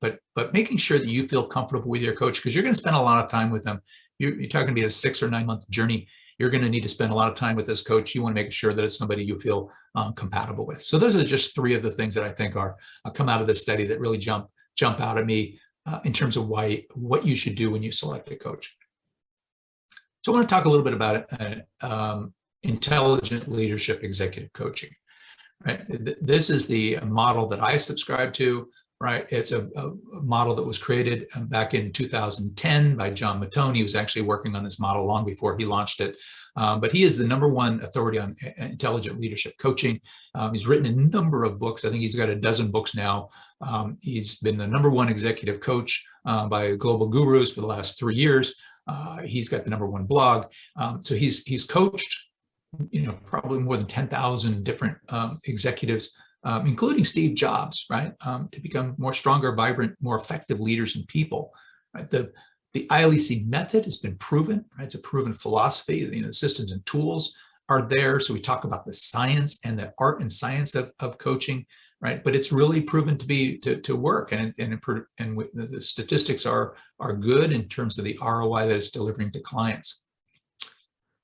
Speaker 1: making sure that you feel comfortable with your coach, because you're going to spend a lot of time with them. You're talking about a 6 or 9 month journey. You're going to need to spend a lot of time with this coach. You want to make sure that it's somebody you feel compatible with. So those are just 3 of the things that I think are come out of this study that really jump out at me in terms of what you should do when you select a coach. So I want to talk a little bit about intelligent leadership executive coaching. Right. This is the model that I subscribe to. Right. It's a model that was created back in 2010 by John Mattone. He was actually working on this model long before he launched it. But he is the #1 authority on intelligent leadership coaching. He's written a number of books. I think he's got a dozen books now. He's been the #1 executive coach by Global Gurus for the last 3 years. He's got the #1 blog. So he's coached probably more than 10,000 different executives, including Steve Jobs, right, to become more stronger, vibrant, more effective leaders and people. Right? The ILEC method has been proven, right? It's a proven philosophy. The systems and tools are there. So we talk about the science and the art and science of coaching, right? But it's really proven to work, and the statistics are good in terms of the ROI that it's delivering to clients.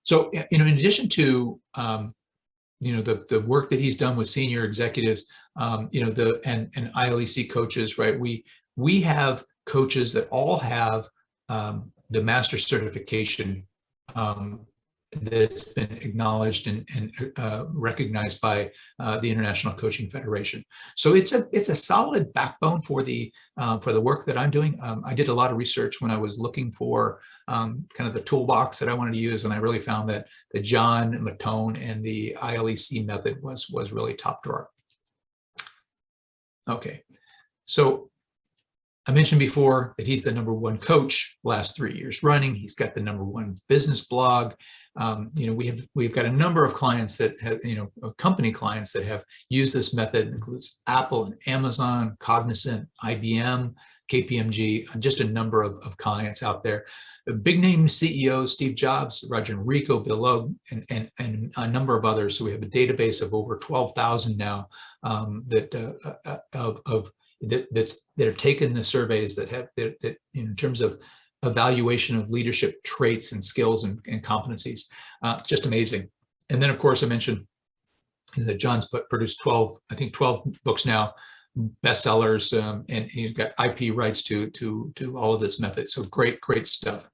Speaker 1: So, in addition to, the work that he's done with senior executives, and ILEC coaches, right? We have coaches that all have the master certification that's been acknowledged and recognized by the International Coaching Federation. So it's a solid backbone for the work that I'm doing. I did a lot of research when I was looking for kind of the toolbox that I wanted to use, and I really found that the John Mattone and the ILEC method was really top drawer. Okay, so I mentioned before that he's the #1 coach last 3 years running. He's got the #1 business blog. We've got a number of clients that have, company clients that have used this method. It includes Apple and Amazon, Cognizant, IBM, KPMG, just a number of clients out there. The big name CEOs, Steve Jobs, Roger Enrico, Bill Loeb, and a number of others. So we have a database of over 12,000 now that have taken the surveys that in terms of evaluation of leadership traits and skills and competencies. Just amazing. And then, of course, I mentioned that John's produced 12 books now, bestsellers, and he's got IP rights to all of this method. So great stuff.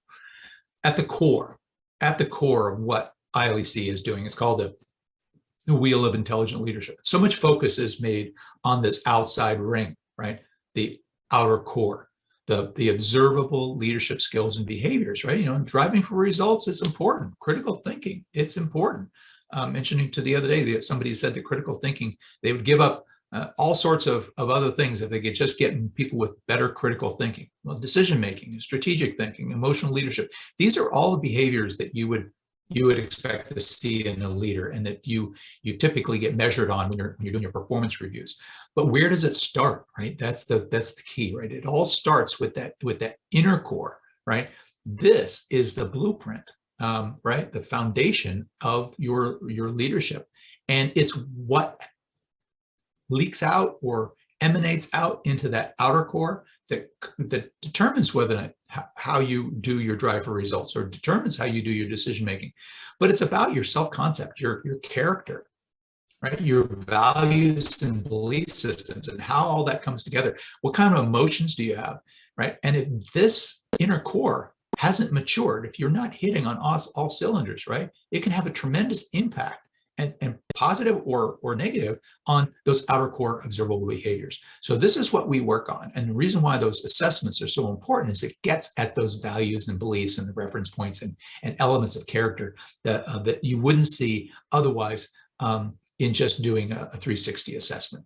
Speaker 1: At the core of what ILEC is doing, it's called the Wheel of Intelligent Leadership. So much focus is made on this outside ring, right? The outer core, the observable leadership skills and behaviors, right? Driving for results is important. Critical thinking, it's important. Mentioning to the other day that somebody said that critical thinking, they would give up all sorts of other things if they could just get people with better critical thinking. Well, decision making, strategic thinking, emotional leadership. These are all the behaviors that you would expect to see in a leader, and that you typically get measured on when you're doing your performance reviews. But where does it start, right? That's the key, right? It all starts with that inner core, right? This is the blueprint, right? The foundation of your leadership, and it's what leaks out or emanates out into that outer core that determines whether or not how you do your drive for results, or determines how you do your decision making. But it's about your self-concept, your character, right? Your values and belief systems, and how all that comes together. What kind of emotions do you have, right? And if this inner core hasn't matured, if you're not hitting on all cylinders, right, it can have a tremendous impact, and positive or negative, on those outer core observable behaviors. So this is what we work on. And the reason why those assessments are so important is it gets at those values and beliefs and the reference points and elements of character that you wouldn't see otherwise in just doing a 360 assessment.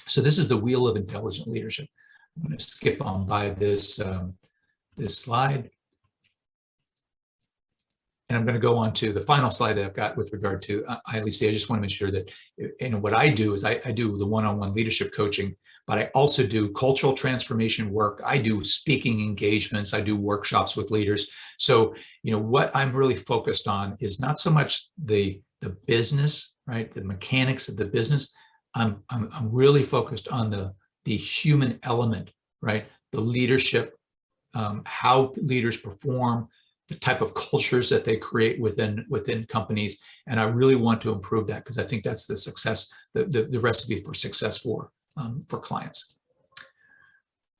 Speaker 1: So this is the Wheel of Intelligent Leadership. I'm going to skip on by this slide. and I'm going to go on to the final slide that I've got with regard to ILEC. I just want to make sure that, what I do is I do the one-on-one leadership coaching, but I also do cultural transformation work. I do speaking engagements. I do workshops with leaders. So, what I'm really focused on is not so much the business, right? The mechanics of the business. I'm really focused on the human element, right? The leadership, how leaders perform, the type of cultures that they create within companies. And I really want to improve that because I think that's the success, the recipe for success for clients.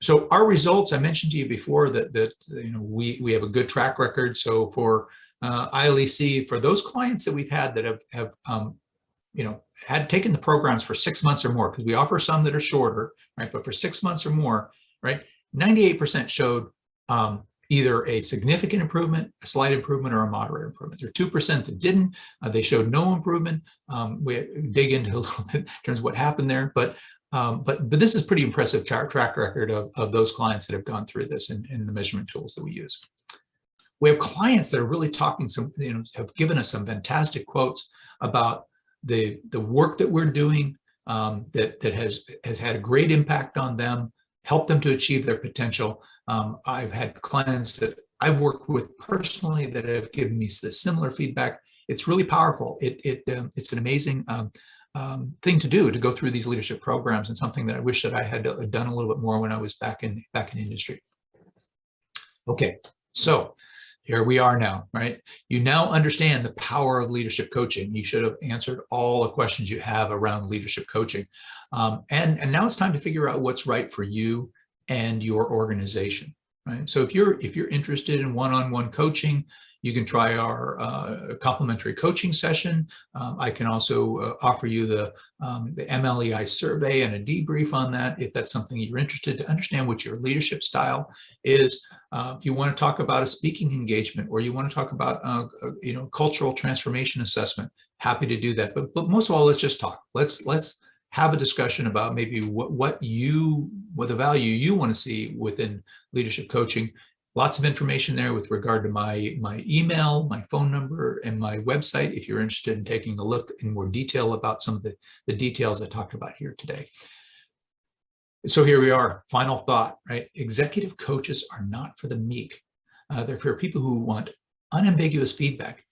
Speaker 1: So our results, I mentioned to you before that we have a good track record. So for ILEC, for those clients that we've had that have had taken the programs for 6 months or more, because we offer some that are shorter, right? But for 6 months or more, right, 98% showed either a significant improvement, a slight improvement, or a moderate improvement. There are 2% that didn't. They showed no improvement. We dig into a little bit in terms of what happened there, but this is pretty impressive track record of those clients that have gone through this in the measurement tools that we use. We have clients that are really talking have given us some fantastic quotes about the work that we're doing, that has had a great impact on them, helped them to achieve their potential. I've had clients that I've worked with personally that have given me the similar feedback. It's really powerful. It's an amazing thing to do, to go through these leadership programs, and something that I wish that I had done a little bit more when I was back in industry. Okay, so here we are now, right? You now understand the power of leadership coaching. You should have answered all the questions you have around leadership coaching. And now it's time to figure out what's right for you and your organization, right? So if you're interested in one-on-one coaching, you can try our complimentary coaching session. I can also offer you the MLEI survey and a debrief on that, if that's something you're interested to understand what your leadership style is. If you want to talk about a speaking engagement, or you want to talk about cultural transformation assessment, happy to do that. But most of all, let's just talk. Let's have a discussion about maybe what the value you want to see within leadership coaching. Lots of information there with regard to my email, my phone number, and my website if you're interested in taking a look in more detail about some of the details I talked about here today. So here we are, final thought, right? Executive coaches are not for the meek. They're for people who want unambiguous feedback.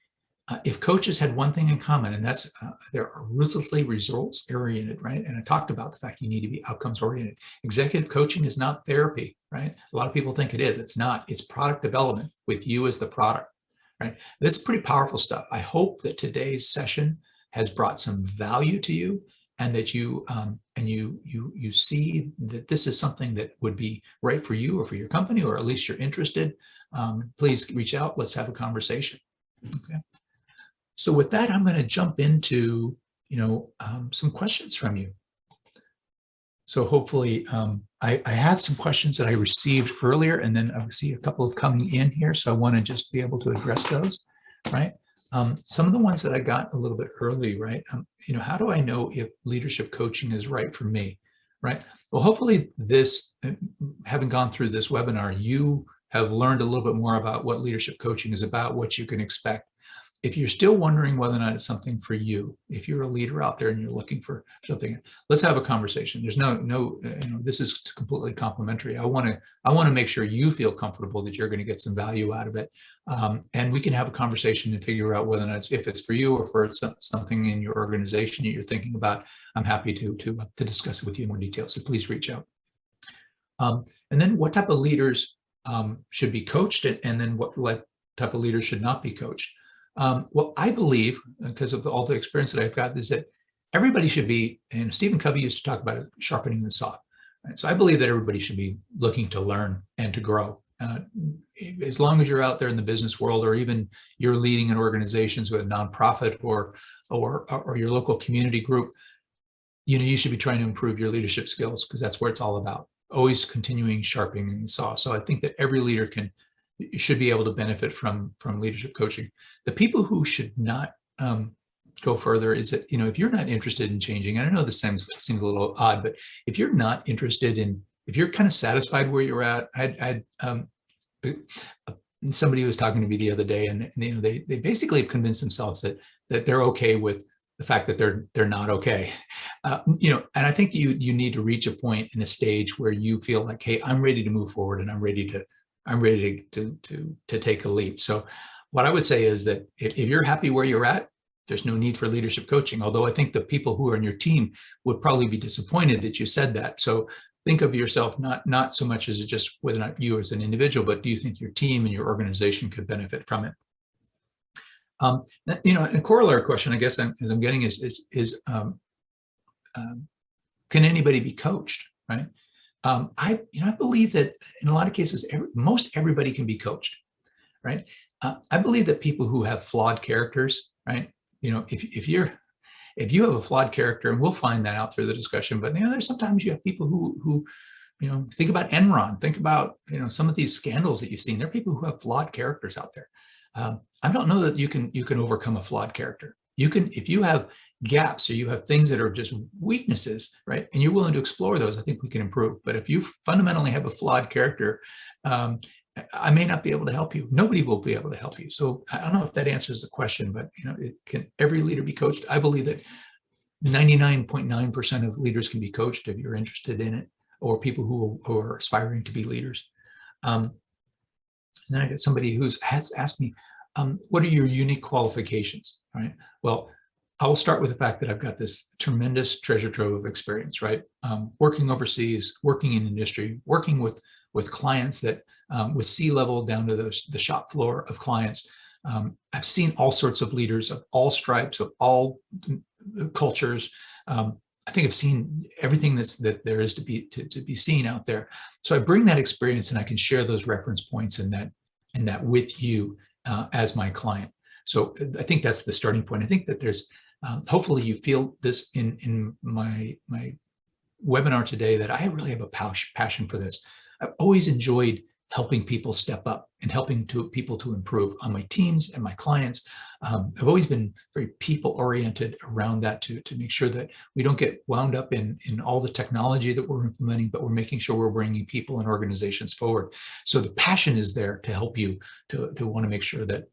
Speaker 1: If coaches had one thing in common, and that's they're ruthlessly results oriented, right? And I talked about the fact you need to be outcomes oriented. Executive coaching is not therapy, right? A lot of people think it is. It's not. It's product development with you as the product, right? This is pretty powerful stuff. I hope that today's session has brought some value to you, and that you you see that this is something that would be right for you or for your company, or at least you're interested. Please reach out. Let's have a conversation. Okay. So with that, I'm going to jump into some questions from you. So hopefully, I have some questions that I received earlier, and then I see a couple of coming in here. So I want to just be able to address those, right? Some of the ones that I got a little bit early, right? How do I know if leadership coaching is right for me, right? Well, hopefully having gone through this webinar, you have learned a little bit more about what leadership coaching is about, what you can expect. If you're still wondering whether or not it's something for you, if you're a leader out there and you're looking for something, let's have a conversation. There's this is completely complimentary. I want to make sure you feel comfortable that you're going to get some value out of it. And we can have a conversation and figure out whether or not if it's for you or for something in your organization that you're thinking about. I'm happy to discuss it with you in more detail. So please reach out. And then what type of leaders should be coached, and then what type of leaders should not be coached? Well, I believe, because of all the experience that I've got, is that everybody should be, and Stephen Covey used to talk about it, sharpening the saw. Right? So I believe that everybody should be looking to learn and to grow. As long as you're out there in the business world, or even you're leading in organizations with a nonprofit or your local community group, you should be trying to improve your leadership skills, because that's where it's all about. Always continuing sharpening the saw. So I think that every leader should be able to benefit from leadership coaching. The people who should not go further is that, if you're not interested in changing, and I know this seems a little odd, but if you're not interested in, if you're kind of satisfied where you're at, somebody was talking to me the other day, and they basically have convinced themselves that they're okay with the fact that they're not okay. And I think you need to reach a point in a stage where you feel like, hey, I'm ready to move forward, and I'm ready to take a leap. So what I would say is that if you're happy where you're at, there's no need for leadership coaching. Although I think the people who are in your team would probably be disappointed that you said that. So think of yourself not so much as just whether or not you as an individual, but do you think your team and your organization could benefit from it? A corollary question, I guess, as I'm getting is can anybody be coached, right? I believe that in a lot of cases, most everybody can be coached, right? I believe that people who have flawed characters, right? If you have a flawed character, and we'll find that out through the discussion, but there's sometimes you have people who think about Enron, think about some of these scandals that you've seen. There are people who have flawed characters out there. I don't know that you can overcome a flawed character. You can, if you have gaps or you have things that are just weaknesses, right, and you're willing to explore those, I think we can improve. But if you fundamentally have a flawed character, I may not be able to help you. Nobody will be able to help you. So I don't know if that answers the question, but can every leader be coached? I believe that 99.9% of leaders can be coached if you're interested in it, or people who are aspiring to be leaders. And then I get somebody who has asked me, what are your unique qualifications? Right. Well, I will start with the fact that I've got this tremendous treasure trove of experience, right? Working overseas, working in industry, working with clients that with C-level down to the shop floor of clients. I've seen all sorts of leaders of all stripes, of all cultures. I think I've seen everything that there is to be seen out there. So I bring that experience, and I can share those reference points and that with you as my client. So I think that's the starting point. I think that there's hopefully you feel this in my webinar today, that I really have a passion for this. I've always enjoyed helping people step up and helping people to improve on my teams and my clients. I've always been very people oriented around that to make sure that we don't get wound up in all the technology that we're implementing, but we're making sure we're bringing people and organizations forward. So the passion is there to help you to want to make sure that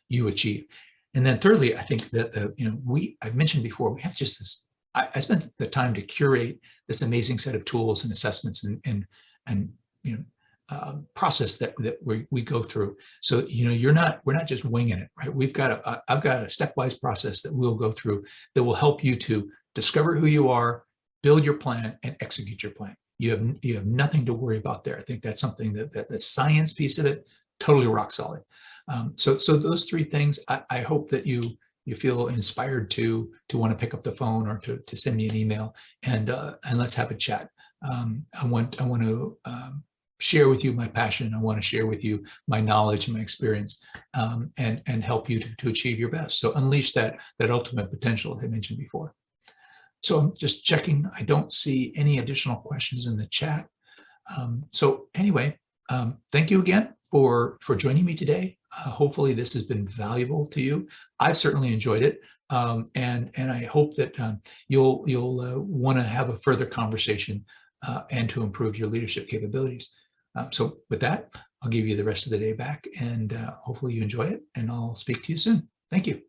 Speaker 1: you achieve. And then thirdly, I think that I've mentioned before, we have just this, I spent the time to curate this amazing set of tools and assessments and process that we go through. So we're not just winging it, right? I've got a stepwise process that we'll go through that will help you to discover who you are, build your plan, and execute your plan. You have nothing to worry about there. I think that's something that the science piece of it, totally rock solid. So those three things, I hope that you feel inspired to want to pick up the phone or to send me an email and let's have a chat. I want to share with you my passion. I want to share with you my knowledge and my experience, and help you to achieve your best. So unleash that ultimate potential I mentioned before. So I'm just checking. I don't see any additional questions in the chat. So anyway, thank you again for joining me today. Hopefully this has been valuable to you. I've certainly enjoyed it, and I hope that you'll want to have a further conversation and to improve your leadership capabilities. So with that, I'll give you the rest of the day back, and hopefully you enjoy it, and I'll speak to you soon. Thank you.